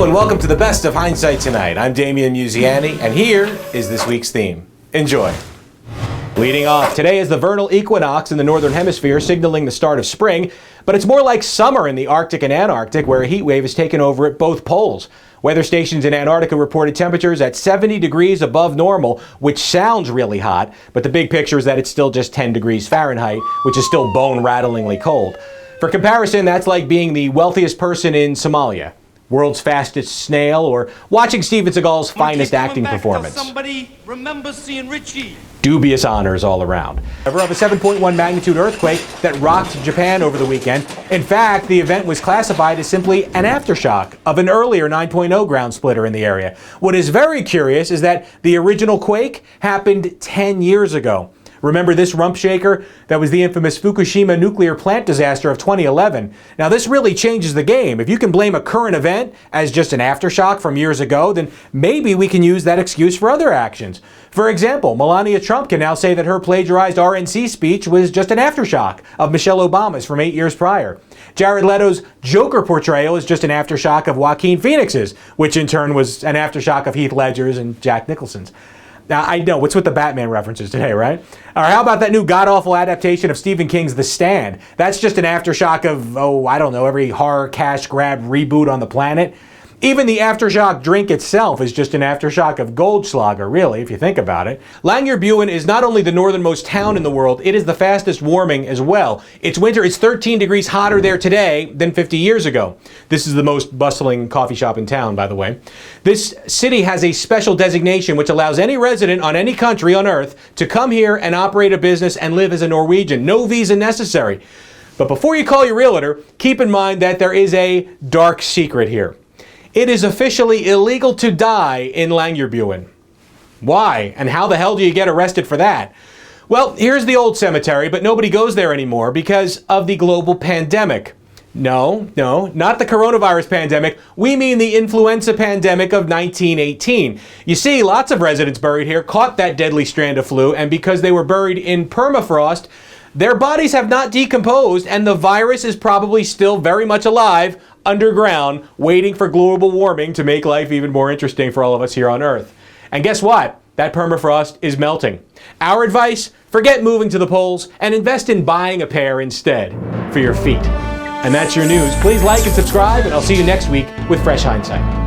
and welcome to the best of Hindsight Tonight. I'm Damian Muziani, and here is this week's theme. Enjoy. Leading off, today is the vernal equinox in the northern hemisphere, signaling the start of spring, but it's more like summer in the Arctic and Antarctic, where a heat wave has taken over at both poles. Weather stations in Antarctica reported temperatures at 70 degrees above normal, which sounds really hot, but the big picture is that it's still just 10 degrees Fahrenheit, which is still bone-rattlingly cold. For comparison, that's like being the wealthiest person in Somalia, world's fastest snail, or watching Steven Seagal's finest acting performance. Somebody remember seeing Richie. Dubious honors all around. Of a 7.1 magnitude earthquake that rocked Japan over the weekend. In fact, the event was classified as simply an aftershock of an earlier 9.0 ground splitter in the area. What is very curious is that the original quake happened 10 years ago. Remember this rump shaker? That was the infamous Fukushima nuclear plant disaster of 2011. Now this really changes the game. If you can blame a current event as just an aftershock from years ago, then maybe we can use that excuse for other actions. For example, Melania Trump can now say that her plagiarized RNC speech was just an aftershock of Michelle Obama's from 8 years prior. Jared Leto's Joker portrayal is just an aftershock of Joaquin Phoenix's, which in turn was an aftershock of Heath Ledger's and Jack Nicholson's. Now, I know, what's with the Batman references today, right? Or how about that new god-awful adaptation of Stephen King's The Stand? That's just an aftershock of, I don't know, every horror cash grab reboot on the planet. Even the aftershock drink itself is just an aftershock of Goldschlager, really, if you think about it. Longyearbyen is not only the northernmost town in the world, it is the fastest warming as well. It's winter, it's 13 degrees hotter there today than 50 years ago. This is the most bustling coffee shop in town, by the way. This city has a special designation which allows any resident on any country on Earth to come here and operate a business and live as a Norwegian. No visa necessary. But before you call your realtor, keep in mind that there is a dark secret here. It is officially illegal to die in Longyearbyen. Why? And how the hell do you get arrested for that? Well, here's the old cemetery, but nobody goes there anymore because of the global pandemic. No, not the coronavirus pandemic. We mean the influenza pandemic of 1918. You see, lots of residents buried here caught that deadly strand of flu, and because they were buried in permafrost, their bodies have not decomposed, and the virus is probably still very much alive underground, waiting for global warming to make life even more interesting for all of us here on Earth. And guess what? That permafrost is melting. Our advice, forget moving to the poles and invest in buying a pair instead for your feet. And that's your news. Please like and subscribe, and I'll see you next week with Fresh Hindsight.